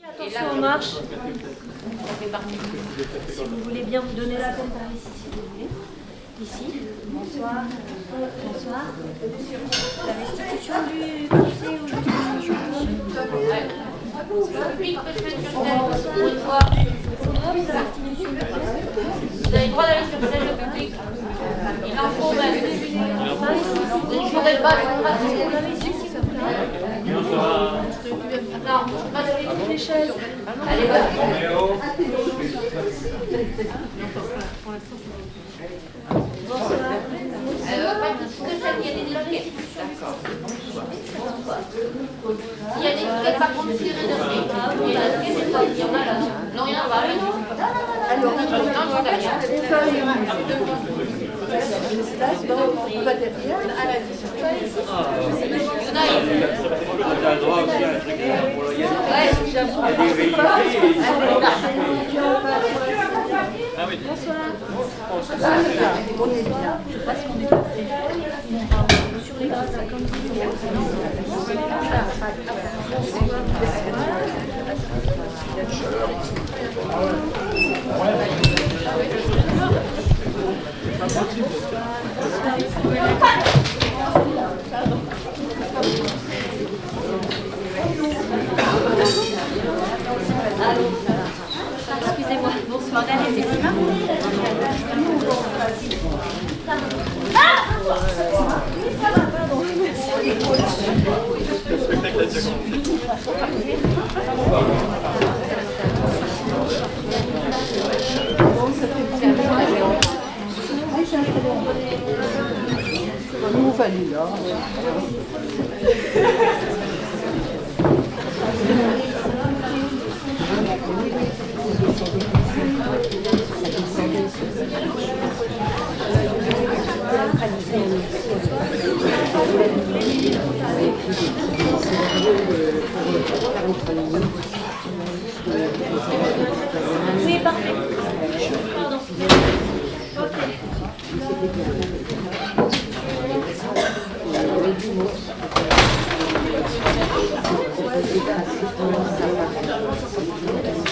Attention en marche. Si vous voulez bien vous donner la peine par ici, si vous voulez. Ici. Bonsoir. Bonsoir. La restitution du procès ou Vous avez le droit d'aller sur scène, le public. Il en faut même. Vous ne pourrez pas non, pas de les chaises. Allez, va. bonsoir. Pas que celle qui a des étiquettes. Il y a des étiquettes par contre tirées de ce et la c'est pas, il y en a là. Non, il y en a pas. Alors, non, je sais rien. on va derrière à la Sur les grâces, comme excusez-moi, bonsoir, allez, c'est Sima. nous fallu là. Oui, parfait. Pardon. Ok.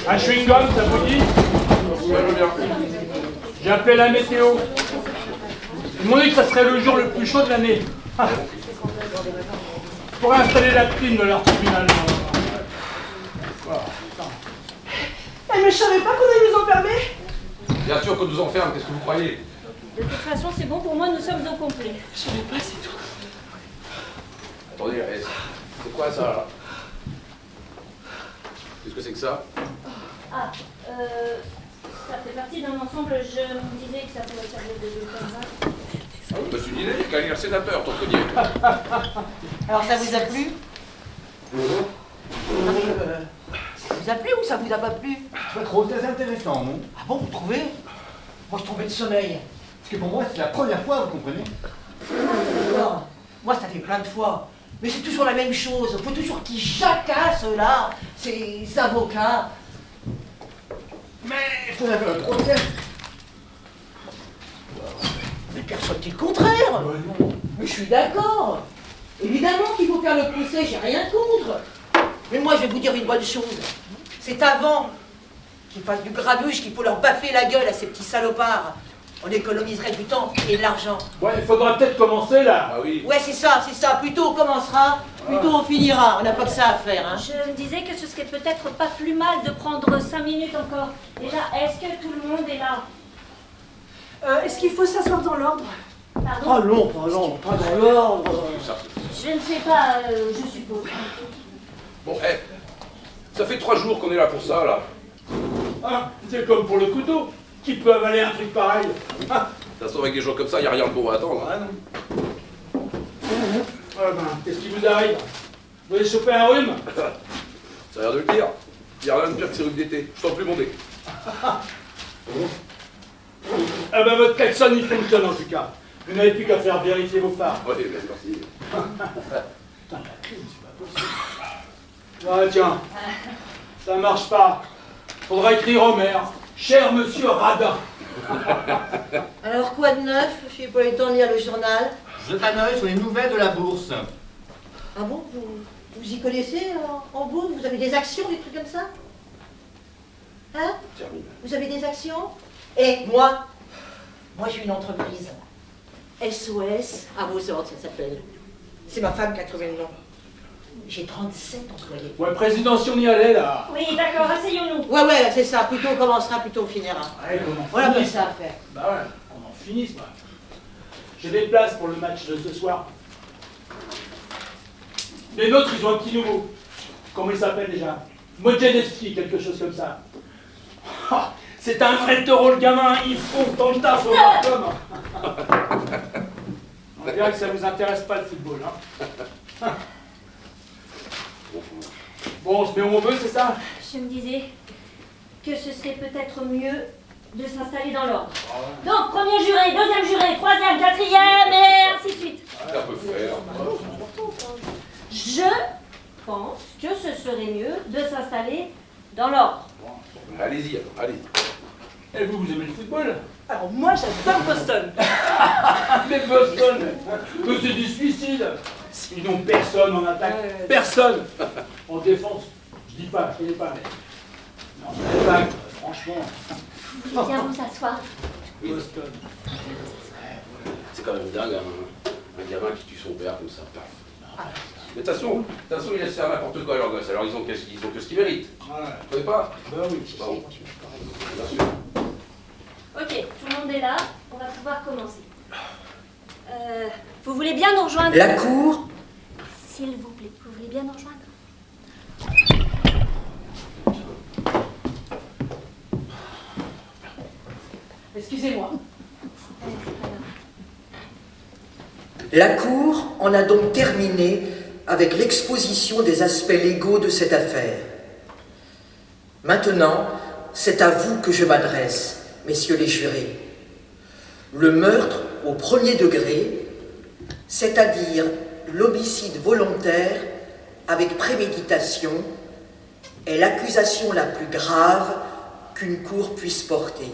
Un chewing-gum, ça vous dit? Ouais, je veux bien. J'ai appelé la météo. Ils m'ont dit que ça serait le jour le plus chaud de l'année. Pour installer la clim de leur tribunal. Eh, mais je savais pas qu'on allait nous enfermer. Bien sûr qu'on nous enferme, qu'est-ce que vous croyez? De toute façon, c'est bon pour moi, nous sommes au complet. Je savais pas, c'est tout. Attendez, c'est quoi ça là? Qu'est-ce que c'est que ça? Ah, ça fait partie d'un ensemble, je me disais que ça pouvait servir de comme Ah oui, bah c'est une idée, il y a qu'à lire sénateur, ton cognier. Alors ça vous a plu? Non, mais, ça vous a plu ou ça vous a pas plu? Pas trop, c'est intéressant, non? Ah bon, vous trouvez? Moi je tombais de sommeil. Parce que pour moi, c'est la première fois, vous comprenez? Non, moi ça fait plein de fois. Mais c'est toujours la même chose. Faut toujours qu'ils jacassent là, ces avocats. Mais il faudrait faire un procès. Mais personne dit le contraire. Mais je suis d'accord. Évidemment qu'il faut faire le procès, j'ai rien contre. Mais moi je vais vous dire une bonne chose. C'est avant qu'ils fassent du grabuge qu'il faut leur baffer la gueule à ces petits salopards. On économiserait du temps et de l'argent. Ouais, il faudra peut-être commencer là. Ah oui. Ouais, c'est ça, c'est ça. Plus tôt on commencera, plus tôt on finira. On n'a pas que ça à faire, hein. Je me disais que ce serait peut-être pas plus mal de prendre 5 minutes encore. Déjà, est-ce que tout le monde est là? Est-ce qu'il faut s'asseoir dans l'ordre? Pardon? Oh non, pas dans l'ordre. Je ne sais pas, je suppose. Bon, ça fait 3 jours qu'on est là pour ça, là. Ah, c'est comme pour le couteau. Qui peut avaler un truc pareil? Ah, Ça se trouve, avec des gens comme ça, il n'y a rien de bon à attendre. ouais, non. Ah ben, qu'est-ce qui vous arrive? Vous avez chopé un rhume? Ça a l'air de le dire. Il n'y a rien de pire que ces rhumes d'été. Je sens plus mon nez. Ah ben, votre klaxon, il fonctionne en tout cas. Vous n'avez plus qu'à faire vérifier vos phares. Ouais, bien, merci. Putain, la clim, c'est pas possible. Ah tiens, ça marche pas. Faudra écrire au maire. Cher monsieur Radin. Alors quoi de neuf? Je n'ai pas eu le temps de lire le journal. Jette un œil sur les nouvelles de la bourse. Ah bon, vous y connaissez en bourse? Vous avez des actions, des trucs comme ça? Hein? Terminé. Vous avez des actions? Et moi j'ai une entreprise. SOS à vos ordres, ça s'appelle. C'est ma femme qui a trouvé le nom. J'ai 37 employés. Ouais, président, si on y allait, là. Oui, d'accord, asseyons-nous. Ouais, c'est ça. Plutôt on commencera, plutôt on finira. Ouais, qu'on en Voilà pas finisse. ça à faire. Bah ouais, qu'on en finisse, quoi. J'ai des places pour le match de ce soir. Les nôtres, ils ont un petit nouveau. Comment il s'appelle déjà? Mojenevski, quelque chose comme ça. Ah, c'est un vrai taureau, le gamin. Il fonce dans le tas, faut voir comme. On dirait que ça vous intéresse pas le football, hein. Bon, on se met où on veut, c'est ça? Je me disais que ce serait peut-être mieux de s'installer dans l'ordre. Donc, premier juré, deuxième juré, troisième, quatrième, et ainsi de suite. Ça peut faire. Je pense que ce serait mieux de s'installer dans l'ordre. Allez-y, alors, allez-y. Et vous aimez le football? Alors moi j'adore Boston. Mais Boston, mais c'est du suicide. Ils n'ont personne en attaque. Personne. En défense, je dis pas, je connais pas, mais. Non, en attaque, franchement. Vous voulez bien vous asseoir? Boston. C'est quand même dingue, hein. Un gamin qui tue son père comme ça, paf. Mais de toute façon, il laisse faire n'importe quoi à leurs gosses, alors ils ont que ce qu'ils méritent. Ouais. Vous savez pas? Ben oui. Bon. Bien sûr. Ok, tout le monde est là, on va pouvoir commencer. Vous voulez bien nous rejoindre? La cour. S'il vous plaît, vous voulez bien nous rejoindre? Excusez-moi. La Cour en a donc terminé avec l'exposition des aspects légaux de cette affaire. Maintenant, c'est à vous que je m'adresse, messieurs les jurés. Le meurtre au premier degré, c'est-à-dire l'homicide volontaire avec préméditation, est l'accusation la plus grave qu'une cour puisse porter.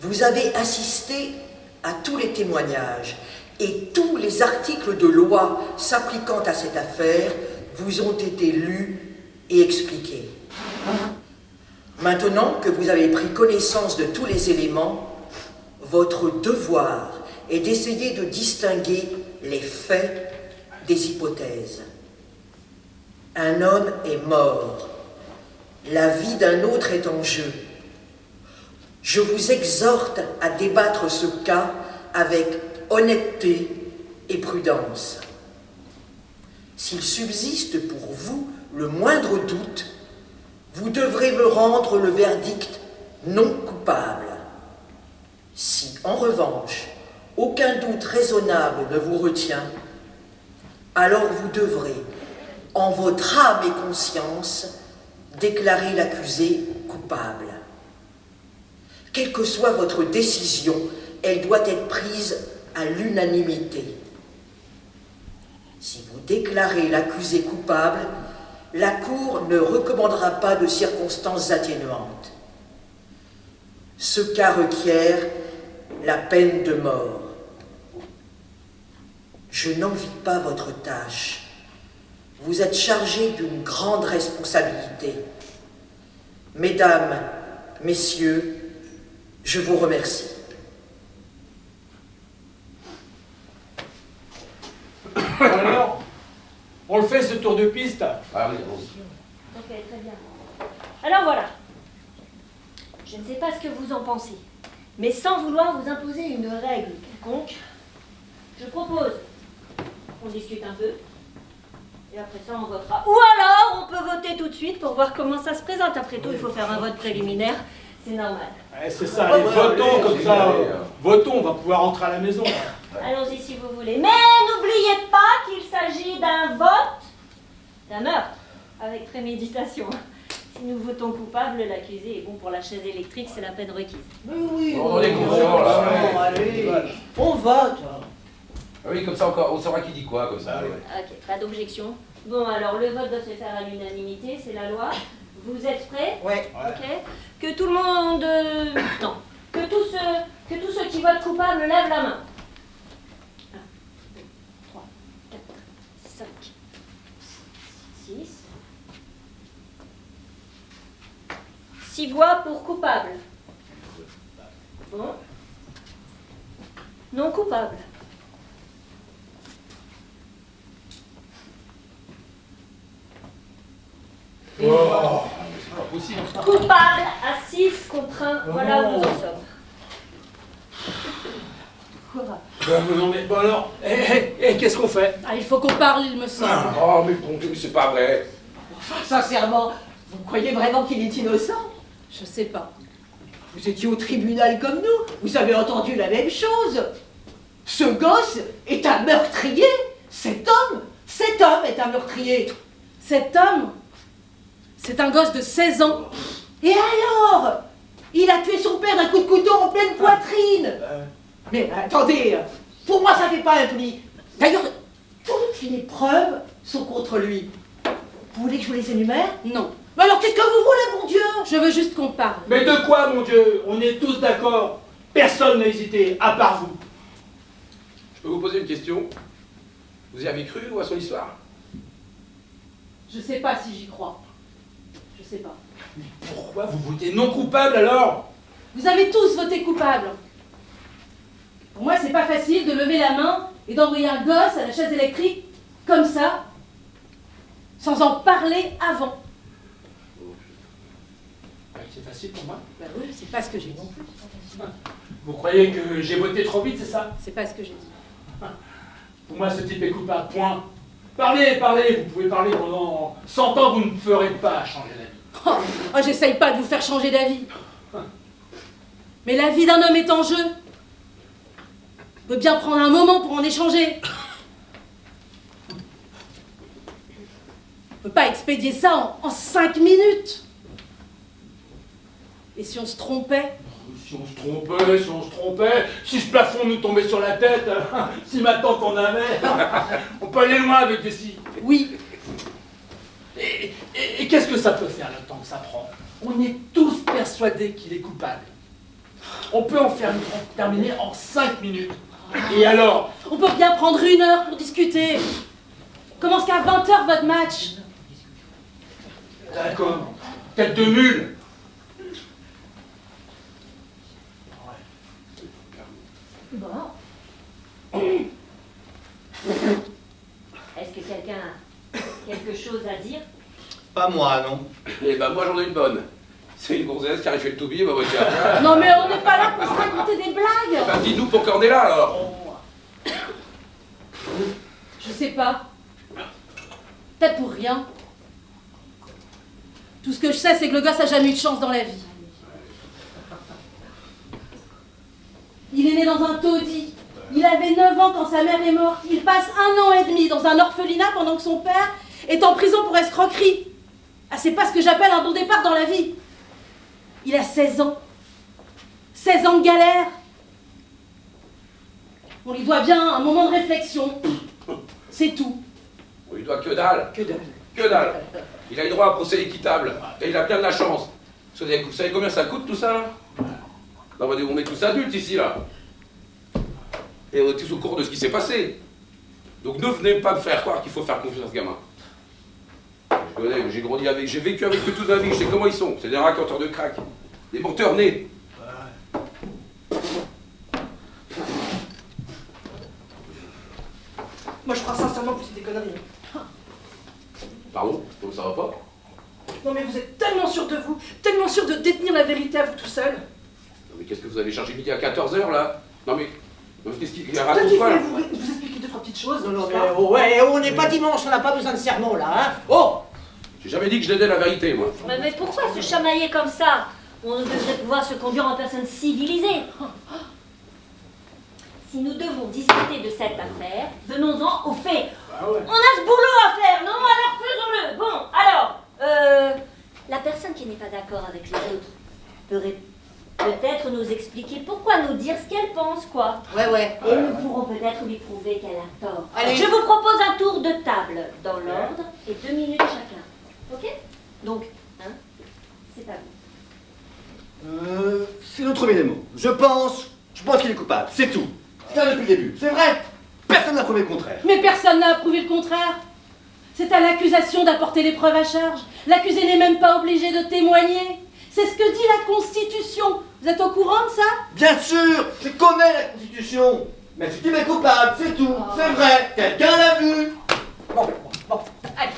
Vous avez assisté à tous les témoignages et tous les articles de loi s'appliquant à cette affaire vous ont été lus et expliqués. Maintenant que vous avez pris connaissance de tous les éléments, votre devoir est d'essayer de distinguer les faits des hypothèses. Un homme est mort. La vie d'un autre est en jeu. Je vous exhorte à débattre ce cas avec honnêteté et prudence. S'il subsiste pour vous le moindre doute, vous devrez me rendre le verdict non coupable. Si, en revanche, aucun doute raisonnable ne vous retient, alors vous devrez, en votre âme et conscience, déclarer l'accusé coupable. Quelle que soit votre décision, elle doit être prise à l'unanimité. Si vous déclarez l'accusé coupable, la Cour ne recommandera pas de circonstances atténuantes. Ce cas requiert la peine de mort. Je n'envie pas votre tâche. Vous êtes chargés d'une grande responsabilité. Mesdames, messieurs, je vous remercie. Alors, on le fait ce tour de piste? Ah oui, allons-y. Ok, très bien. Alors voilà. Je ne sais pas ce que vous en pensez, mais sans vouloir vous imposer une règle quelconque, je propose qu'on discute un peu, et après ça on votera. Ou alors on peut voter tout de suite pour voir comment ça se présente. Après tout, il faut faire un vote préliminaire, c'est normal. Ouais, c'est ça, allez, votons comme ça. Votons, on va pouvoir rentrer à la maison. Allons-y si vous voulez. Mais n'oubliez pas qu'il s'agit d'un vote, d'un meurtre, avec préméditation. Si nous votons coupable, l'accusé est bon pour la chaise électrique, c'est la peine requise. Mais oui, On est conscient, là. allez, on vote. Ah oui, comme ça encore, on saura qui dit quoi, comme ça. Allez. Ok, pas d'objection. Bon, alors le vote doit se faire à l'unanimité, c'est la loi. Vous êtes prêts? Ouais. Ok. Que tout le monde... Non. Que tous ceux qui votent coupable lèvent la main. 1, 2, 3, 4, 5, 6, 6 voix pour coupable. Bon. Non coupable. Oh, c'est pas possible. Coupable à 6 contre 1. Voilà où nous en sommes. Quoi? Non mais bon alors, qu'est-ce qu'on fait? Ah, il faut qu'on parle, il me semble. Oh, mais bon Dieu, c'est pas vrai. Enfin, sincèrement, vous croyez vraiment qu'il est innocent? Je sais pas. Vous étiez au tribunal comme nous, vous avez entendu la même chose. Ce gosse est un meurtrier. Cet homme est un meurtrier. Cet homme, c'est un gosse de 16 ans. Et alors? Il a tué son père d'un coup de couteau en pleine poitrine. Mais attendez, pour moi ça fait pas un pli. D'ailleurs, toutes les preuves sont contre lui. Vous voulez que je vous les énumère? Non. Mais alors qu'est-ce que vous voulez, mon Dieu? Je veux juste qu'on parle. Mais de quoi, mon Dieu? On est tous d'accord. Personne n'a hésité, à part vous. Je peux vous poser une question? Vous y avez cru ou à son histoire? Je sais pas si j'y crois. Je sais pas. Mais pourquoi vous votez non coupable alors? Vous avez tous voté coupable. Pour moi, c'est pas facile de lever la main et d'envoyer un gosse à la chaise électrique comme ça, sans en parler avant. C'est facile pour moi. Bah oui, c'est pas ce que j'ai dit. Vous croyez que j'ai voté trop vite, c'est ça? C'est pas ce que j'ai dit. Pour moi, ce type est coupable, point. Parlez, vous pouvez parler pendant 100 ans, vous ne ferez pas changer d'avis. Oh, j'essaye pas de vous faire changer d'avis. Mais la vie d'un homme est en jeu. On peut bien prendre un moment pour en échanger. On peut pas expédier ça en 5 minutes. Et si on se trompait? Si on se trompait, si ce plafond nous tombait sur la tête, si ma tante en avait, on peut aller loin avec des si. Oui. Et qu'est-ce que ça peut faire le temps que ça prend? On est tous persuadés qu'il est coupable. On peut en faire terminer en 5 minutes. Et alors? On peut bien prendre 1 heure pour discuter. Commence qu'à 20h votre match. D'accord. Tête de mule. Bon. Est-ce que quelqu'un a quelque chose à dire? Pas moi, non. Eh ben moi j'en ai une bonne. C'est une gonzesse qui arrive chez le Toubi, bah tiens. Non mais on n'est pas là pour se raconter des blagues. Bah dis-nous pourquoi on est là alors. Je sais pas. Peut-être pour rien. Tout ce que je sais, c'est que le gosse a jamais eu de chance dans la vie. Il est né dans un taudis. Il avait 9 ans quand sa mère est morte. Il passe 1 an et demi dans un orphelinat pendant que son père est en prison pour escroquerie. Ah, c'est pas ce que j'appelle un bon départ dans la vie. Il a 16 ans. 16 ans de galère. On lui doit bien un moment de réflexion. C'est tout. On lui doit que dalle. Que dalle. Que dalle. Il a eu droit à un procès équitable. Et il a bien de la chance. Vous savez combien ça coûte tout ça là? Non, on est tous adultes ici là. Et on est tous au courant de ce qui s'est passé. Donc ne venez pas me faire croire qu'il faut faire confiance à ce gamin. Je connais, j'ai grandi avec, j'ai vécu avec eux toute ma vie, je sais comment ils sont. C'est des raconteurs de crack, des menteurs nés. Moi je crois sincèrement que c'est des conneries. Pardon? Donc ça va pas? Non mais vous êtes tellement sûr de vous, tellement sûr de détenir la vérité à vous tout seul. Non mais qu'est-ce que vous allez chercher midi à 14h là? Non mais qu'est-ce qu'il Peut-être raconte qu'il quoi là? fallait vous expliquer 2-3 petites choses. Non, mais ouais, on n'est pas dimanche, on n'a pas besoin de sermon là, hein. Oh! J'ai jamais dit que je dédais la vérité moi. Mais pourquoi se chamailler comme ça? On devrait pouvoir se conduire en personne civilisée. Si nous devons discuter de cette affaire, venons-en aux faits. Ah ouais. On a ce boulot à faire, non? Alors faisons-le. Bon, alors, la personne qui n'est pas d'accord avec les autres peut-être nous expliquer pourquoi nous dire ce qu'elle pense, quoi. Ouais. Et nous pourrons peut-être lui prouver qu'elle a tort. Allez. Je vous propose un tour de table dans l'ordre et 2 minutes chacun. Ok? Donc, hein, c'est à vous. C'est notre premier mot. Je pense qu'il est coupable, c'est tout. C'est là depuis le début, c'est vrai. Personne n'a prouvé le contraire. Mais personne n'a approuvé le contraire. C'est à l'accusation d'apporter les preuves à charge. L'accusé n'est même pas obligé de témoigner. C'est ce que dit la Constitution. Vous êtes au courant de ça? Bien sûr, je connais la Constitution. Mais c'est qui est coupable, c'est tout. C'est vrai, quelqu'un l'a vu. Bon, allez.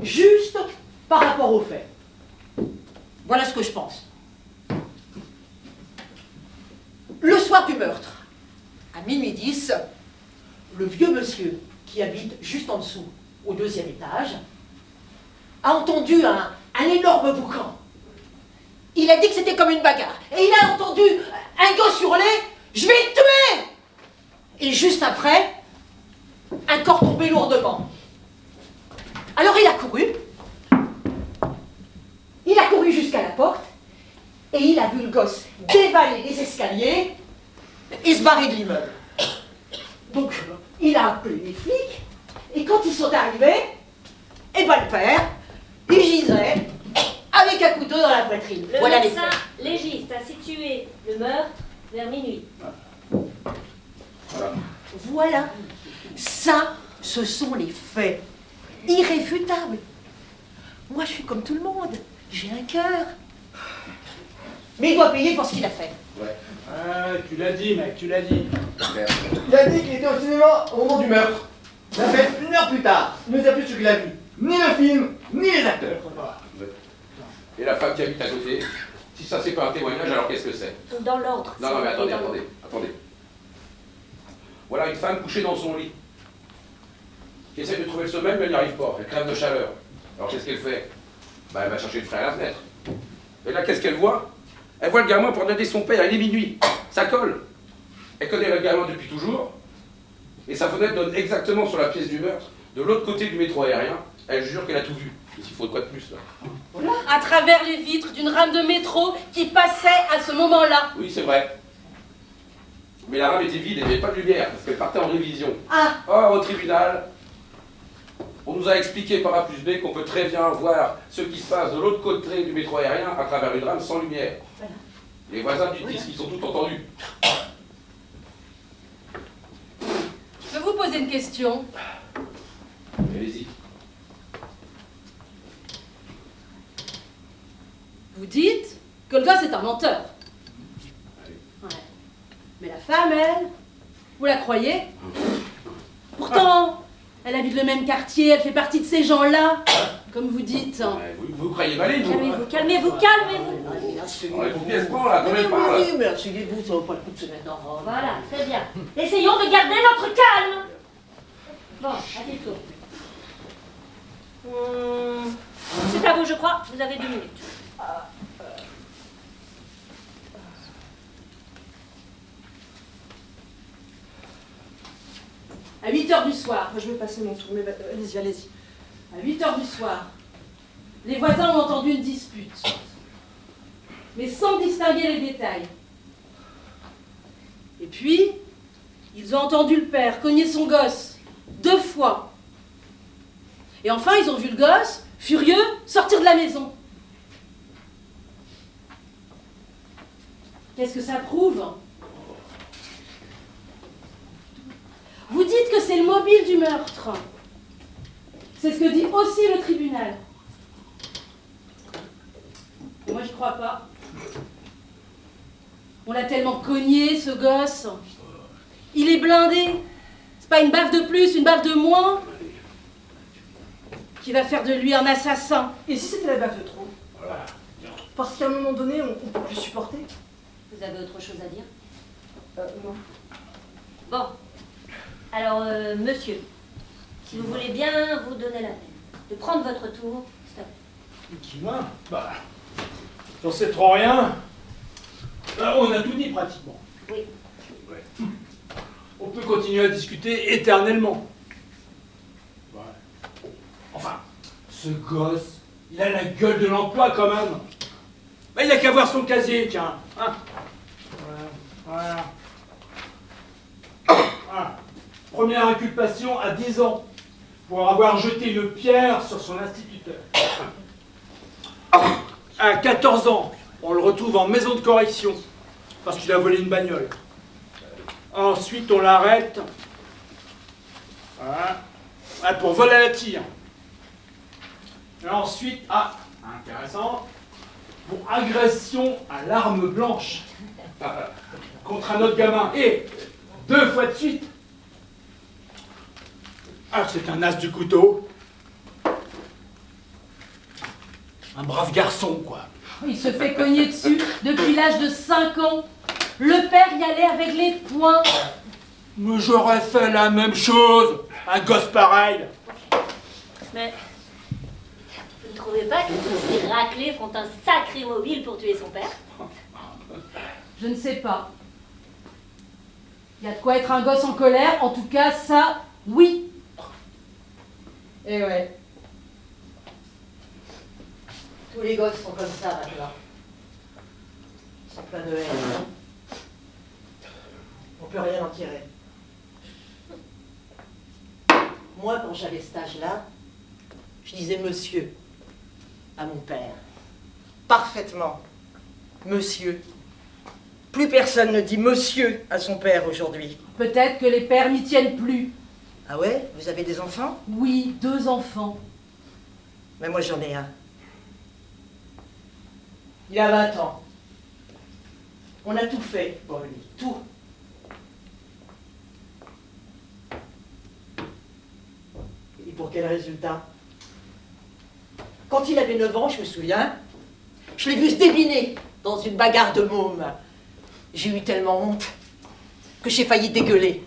Juste par rapport aux faits. Voilà ce que je pense. Le soir du meurtre, à minuit 10, le vieux monsieur qui habite juste en dessous, au 2e étage, a entendu un énorme boucan. Il a dit que c'était comme une bagarre. Et il a entendu un gosse hurler « Je vais te tuer !» Et juste après, un corps tombé lourdement. Alors il a couru jusqu'à la porte, et il a vu le gosse dévaler les escaliers et se barrer de l'immeuble. Donc, il a appelé les flics, et quand ils sont arrivés, eh ben le père, il gisait avec un couteau dans la poitrine. Le Voilà les médecin faits. légiste a situé le meurtre vers minuit. Voilà. Ça, ce sont les faits. Irréfutables. Moi, je suis comme tout le monde. J'ai un cœur. Mais il doit payer pour ce qu'il a fait. Ouais. Ah, tu l'as dit, mec, tu l'as dit. Il a dit qu'il était au cinéma au moment du meurtre. Ça fait 1 heure plus tard. Il nous a plus ce qu'il a vu. Ni le film, ni les acteurs. Et la femme qui habite à côté, si ça c'est pas un témoignage, alors qu'est-ce que c'est? Dans l'ordre. Non, mais s'il vous plaît, attendez. Voilà une femme couchée dans son lit, qui essaie de trouver le sommeil, mais elle n'y arrive pas. Elle crève de chaleur. Alors qu'est-ce qu'elle fait? Elle va chercher le frère à la fenêtre. Et là, qu'est-ce qu'elle voit? Elle voit le gamin poignarder son père, il est minuit. Ça colle. Elle connaît le gamin depuis toujours. Et sa fenêtre donne exactement sur la pièce du meurtre, de l'autre côté du métro aérien. Elle jure qu'elle a tout vu. Il faut de quoi de plus, là? À travers les vitres d'une rame de métro qui passait à ce moment-là. Oui, c'est vrai. Mais la rame était vide, il n'y avait pas de lumière, parce qu'elle partait en révision. Ah, Or, au tribunal, on nous a expliqué par A plus B qu'on peut très bien voir ce qui se passe de l'autre côté du métro aérien à travers une rame sans lumière. Les voisins du disent qu'ils sont tous entendus. Je peux vous poser une question? Allez-y. Vous dites que le gosse est un menteur. Ouais. Mais la femme, elle, vous la croyez? Pourtant, elle habite le même quartier, elle fait partie de ces gens-là, comme vous dites. Ouais, vous croyez Valérie, vous? Calmez-vous. Oh, il faut bien se prendre, là, comme elle parle. oui, mais asseyez-vous, ça vaut pas le coup de se mettre dans robe. Voilà, très bien. Essayons de garder notre calme. Bon, à tes tours. C'est à vous, je crois. Vous avez 2 minutes. À 8h du soir, Moi, je vais passer mon tour, mais allez-y. à 8h du soir, les voisins ont entendu une dispute, mais sans distinguer les détails. Et puis, ils ont entendu le père cogner son gosse 2 fois. Et enfin, ils ont vu le gosse, furieux, sortir de la maison. Qu'est-ce que ça prouve? Vous dites que c'est le mobile du meurtre. C'est ce que dit aussi le tribunal. Et moi, je crois pas. On l'a tellement cogné, ce gosse. Il est blindé. C'est pas une baffe de plus, une baffe de moins qui va faire de lui un assassin. Et si c'était la baffe de trop? Parce qu'à un moment donné, on peut plus supporter. Vous avez autre chose à dire? Non. Bon. Alors, monsieur, si vous voulez bien vous donner la peine de prendre votre tour, stop. Qui, moi? J'en sais trop rien. On a tout dit, pratiquement. Oui. Ouais. On peut continuer à discuter éternellement. Ouais. Enfin, ce gosse, il a la gueule de l'emploi, quand même. Il n'a qu'à voir son casier, tiens. Hein? Voilà. Première inculpation à 10 ans, pour avoir jeté une pierre sur son instituteur. À 14 ans, on le retrouve en maison de correction, parce qu'il a volé une bagnole. Ensuite, on l'arrête. Voilà. Ouais, pour vol à la tire. Et ensuite, intéressant, pour agression à l'arme blanche contre un autre gamin. Et 2 fois de suite. Ah, c'est un as du couteau. Un brave garçon, quoi. Il se fait cogner dessus depuis l'âge de 5 ans. Le père y allait avec les poings. Mais j'aurais fait la même chose. Un gosse pareil. Mais vous ne trouvez pas que tous ces raclés font un sacré mobile pour tuer son père? Je ne sais pas. Il y a de quoi être un gosse en colère, en tout cas, ça, oui. Eh ouais. Tous les gosses sont comme ça maintenant. Ils sont pleins de haine. On peut rien en tirer. Moi, quand j'avais cet âge-là, je disais monsieur à mon père. Parfaitement. Monsieur. Plus personne ne dit monsieur à son père aujourd'hui. Peut-être que les pères n'y tiennent plus. Ah ouais? Vous avez des enfants? Oui, 2 enfants. Mais moi j'en ai un. Il a 20 ans. On a tout fait pour lui. Tout. Et pour quel résultat? Quand il avait 9 ans, je me souviens, je l'ai vu se débiner dans une bagarre de mômes. J'ai eu tellement honte que j'ai failli dégueuler.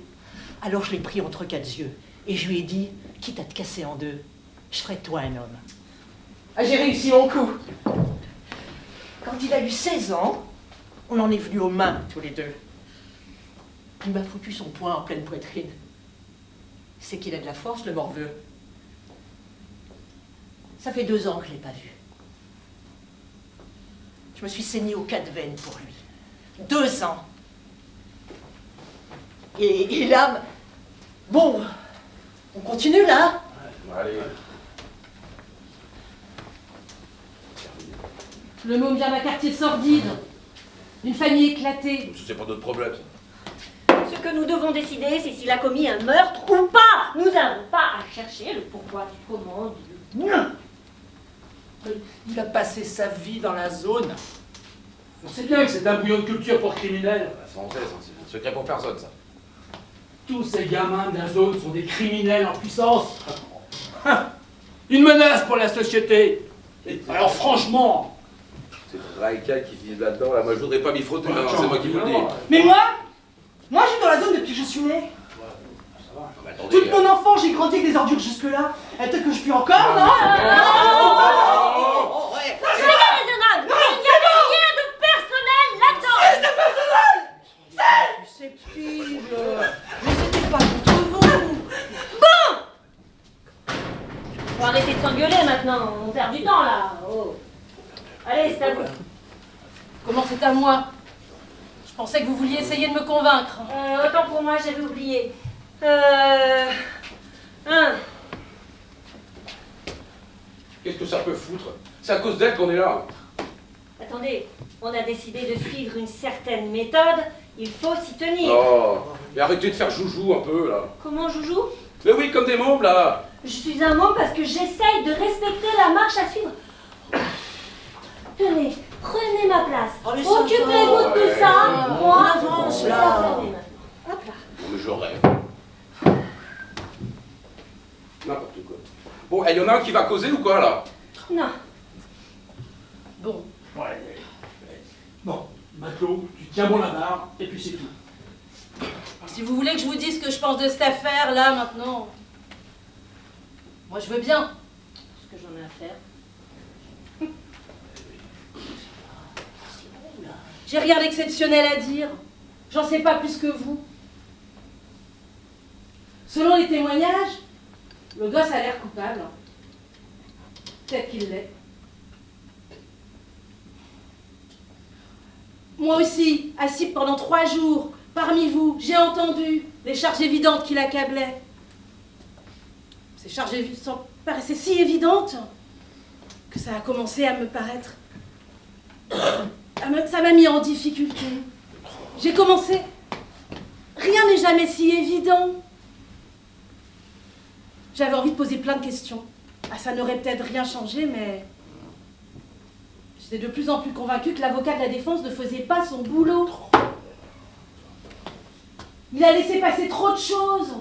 Alors je l'ai pris entre 4 yeux et je lui ai dit, quitte à te casser en 2, je ferai de toi un homme. Ah, j'ai réussi mon coup. Quand il a eu 16 ans, on en est venu aux mains tous les deux. Il m'a foutu son poing en pleine poitrine. C'est qu'il a de la force, le morveux. Ça fait 2 ans que je ne l'ai pas vu. Je me suis saignée aux 4 veines pour lui. 2 ans. Et là, bon, on continue là. Allez. Le môme vient d'un quartier sordide, d'une famille éclatée. C'est pas notre problème. Ce que nous devons décider, c'est s'il a commis un meurtre ou pas. Nous n'avons pas à chercher le pourquoi du comment. Non. Il a passé sa vie dans la zone. On sait bien que c'est un bouillon de culture pour criminels. Ça, on sait, ça, c'est un secret pour personne, ça. Tous ces gamins de la zone sont des criminels en puissance. Une menace pour la société. Alors franchement... C'est Raïka qui vit là-dedans, là. Moi, je voudrais pas m'y frotter, non, c'est moi qui vous le dis. Mais moi je suis dans la zone depuis que je suis né. Non, mais attendez, Toute mon enfance, j'ai grandi avec des ordures jusque-là. Et peut-être que je puis encore, non? Ouais. C'est raisonnable. Il n'y avait rien de personnel là-dedans. C'est susceptible. Mais c'était pas contre vous. Faut arrêter de s'engueuler maintenant. On perd du temps là. Oh. Allez, c'est à vous. Comment c'est à moi? Je pensais que vous vouliez essayer de me convaincre. Autant pour moi, j'avais oublié. qu'est-ce que ça peut foutre? C'est à cause d'elle qu'on est là. Attendez, on a décidé de suivre une certaine méthode. Il faut s'y tenir. Oh, mais arrêtez de faire joujou un peu, là. Comment, Joujou? Mais oui, comme des mômes, là. Je suis un môme parce que j'essaye de respecter la marche à suivre. Tenez, prenez ma place. Oh, mais Occupez-vous de ouais. tout ça. Moi, On avance, je vais là. la fermer maintenant. Hop là. Non, mais je rêve. N'importe quoi. Bon, il y en a un qui va causer ou quoi, là? Non. Bon, Ouais. Bon, Matelot, tu tiens bon la barre, et puis c'est tout. si vous voulez que je vous dise ce que je pense de cette affaire, là, maintenant, moi je veux bien. Ce que j'en ai à faire. J'ai rien d'exceptionnel à dire. J'en sais pas plus que vous. Selon les témoignages, le gosse a l'air coupable. Peut-être qu'il l'est. Moi aussi, assis pendant 3 jours, parmi vous, j'ai entendu les charges évidentes qui l'accablaient. Ces charges paraissaient si évidentes que ça a commencé à me paraître... Ça m'a mis en difficulté. J'ai commencé... Rien n'est jamais si évident. J'avais envie de poser plein de questions. Ah, ça n'aurait peut-être rien changé, mais... J'étais de plus en plus convaincue que l'avocat de la défense ne faisait pas son boulot. Il a laissé passer trop de choses.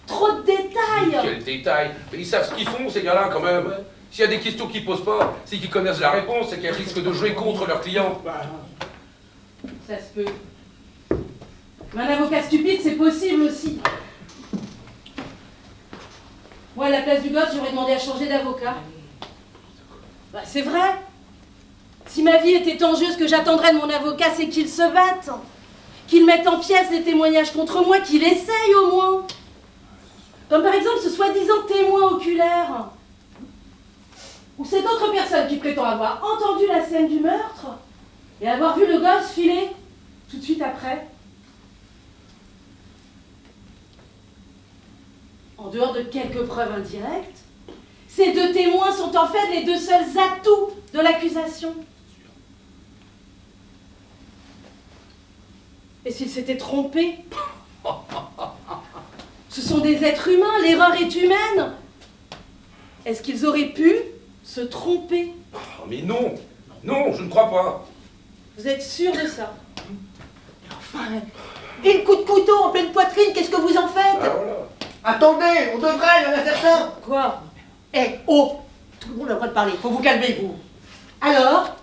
Trop de détails. Quels détails? Mais ils savent ce qu'ils font, ces gars-là, quand même. S'il y a des questions qu'ils posent pas, c'est qu'ils connaissent la réponse, c'est qu'ils risquent de jouer contre leurs clients. Ça se peut. Mais un avocat stupide, c'est possible aussi. Moi, à la place du gosse, j'aurais demandé à changer d'avocat. Bah, c'est vrai. Si ma vie était en jeu, ce que j'attendrais de mon avocat, c'est qu'il se batte. Qu'il mette en pièces les témoignages contre moi, qu'il essaye au moins. Comme par exemple ce soi-disant témoin oculaire. Ou cette autre personne qui prétend avoir entendu la scène du meurtre et avoir vu le gosse filer tout de suite après. En dehors de quelques preuves indirectes, ces deux témoins sont en fait les deux seuls atouts de l'accusation. Et s'ils s'étaient trompés? Ce sont des êtres humains, l'erreur est humaine. Est-ce qu'ils auraient pu se tromper? Oh, mais non, non, je ne crois pas. Vous êtes sûr de ça? Enfin, et le coup de couteau en pleine poitrine, qu'est-ce que vous en faites? Ah, voilà. Attendez, on devrait, il y en a certains. Quoi? Eh, oh, tout le monde a le droit de parler, faut vous calmer, vous. Alors,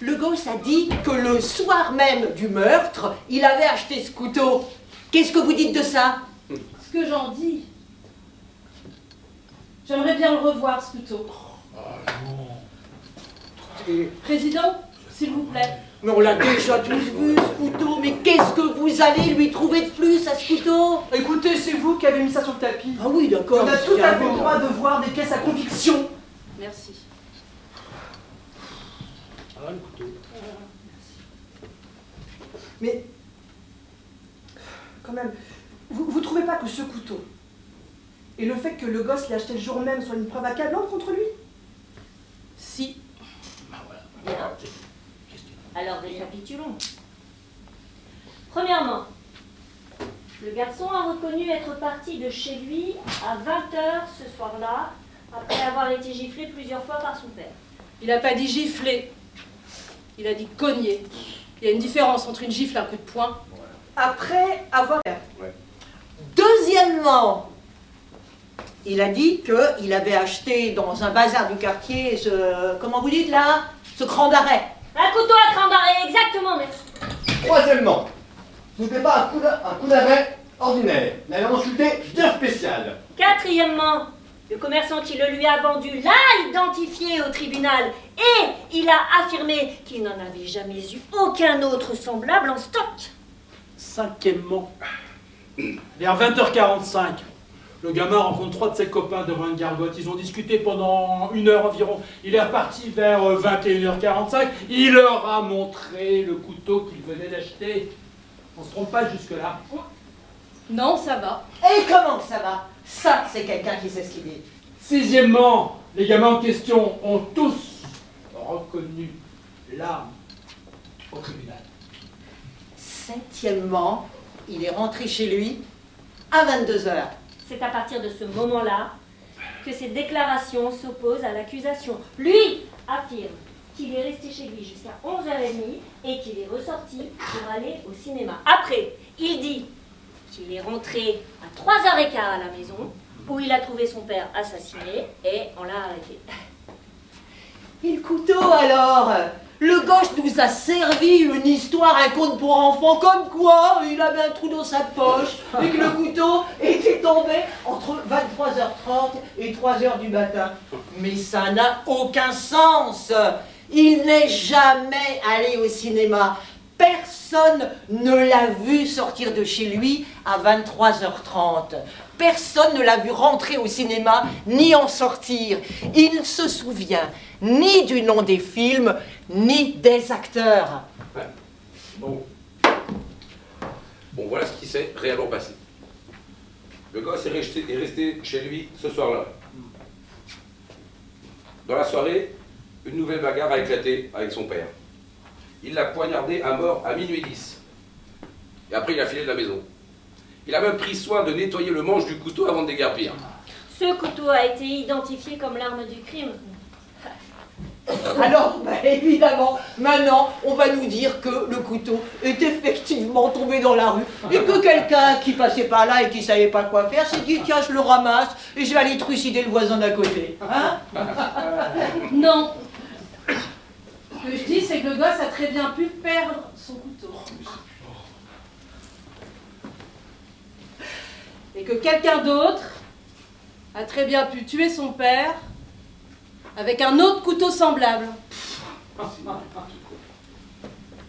le gosse a dit que le soir même du meurtre, il avait acheté ce couteau. Qu'est-ce que vous dites de ça? Ce que j'en dis. J'aimerais bien le revoir, ce couteau. Président, s'il vous plaît. Mais on l'a déjà tous vu, ce couteau. Mais qu'est-ce que vous allez lui trouver de plus à ce couteau? Écoutez, c'est vous qui avez mis ça sur le tapis. Ah oui, d'accord. On a tout à fait le droit de voir des pièces à conviction. Merci. Ah, le couteau. Mais, quand même, vous trouvez pas que ce couteau et le fait que le gosse l'ait acheté le jour même soit une preuve accablante contre lui? Si. Bien. Alors récapitulons. Premièrement, le garçon a reconnu être parti de chez lui à 20h ce soir-là, après avoir été giflé plusieurs fois par son père. Il n'a pas dit gifler. Il a dit cogner. Il y a une différence entre une gifle et un coup de poing. Après avoir... Deuxièmement, il a dit qu'il avait acheté dans un bazar du quartier ce... Comment vous dites là? Ce cran d'arrêt. Un couteau à cran d'arrêt, exactement, merci. Troisièmement, ce n'était pas un coup d'arrêt ordinaire. Il avait un sculpté bien spécial. Quatrièmement, le commerçant qui le lui a vendu l'a identifié au tribunal et il a affirmé qu'il n'en avait jamais eu aucun autre semblable en stock. Cinquièmement, vers 20h45, le gamin rencontre 3 de ses copains devant une gargote. Ils ont discuté pendant 1 heure environ. Il est reparti vers 21h45. Il leur a montré le couteau qu'il venait d'acheter. On se trompe pas jusque-là. Non, ça va. Et comment ça va? Ça, c'est quelqu'un qui sait ce qu'il dit. Sixièmement, les gamins en question ont tous reconnu l'arme au tribunal. Septièmement, il est rentré chez lui à 22h. C'est à partir de ce moment-là que ces déclarations s'opposent à l'accusation. Lui affirme qu'il est resté chez lui jusqu'à 11h30 et qu'il est ressorti pour aller au cinéma. Après, il dit qu'il est rentré à 3h15 à la maison où il a trouvé son père assassiné et on l'a arrêté. Et le couteau alors? Le gosse nous a servi une histoire, un conte pour enfants, comme quoi il avait un trou dans sa poche et que le couteau était tombé entre 23h30 et 3h du matin. Mais ça n'a aucun sens. Il n'est jamais allé au cinéma. Personne ne l'a vu sortir de chez lui à 23h30. Personne ne l'a vu rentrer au cinéma ni en sortir. Il ne se souvient ni du nom des films, ni des acteurs. Ouais. Bon, voilà ce qui s'est réellement passé. Le gosse est resté chez lui ce soir-là. Dans la soirée, une nouvelle bagarre a éclaté avec son père. Il l'a poignardé à mort à minuit 10. Et après, il a filé de la maison. Il a même pris soin de nettoyer le manche du couteau avant de déguerpir. Ce couteau a été identifié comme l'arme du crime. Alors, évidemment, maintenant, on va nous dire que le couteau est effectivement tombé dans la rue et que quelqu'un qui passait par là et qui savait pas quoi faire s'est dit tiens, je le ramasse et je vais aller trucider le voisin d'à côté. Hein? Non. Ce que je dis, c'est que le gosse a très bien pu perdre son couteau. Et que quelqu'un d'autre a très bien pu tuer son père avec un autre couteau semblable.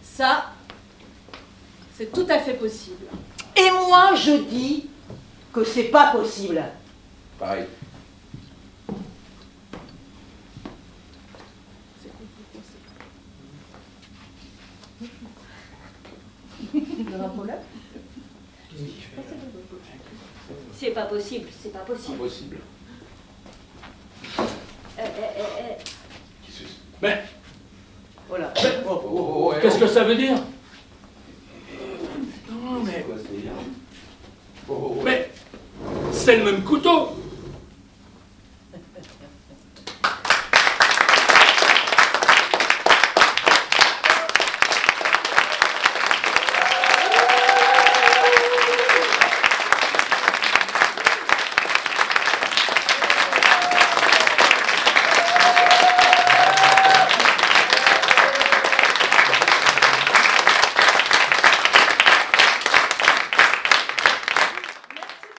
Ça, c'est tout à fait possible. Et moi, je dis que c'est pas possible. Pareil. Il y a un problème? C'est pas possible, c'est pas possible. Impossible. Mais, Voilà. Oh, oh, oh, qu'est-ce que ça veut dire?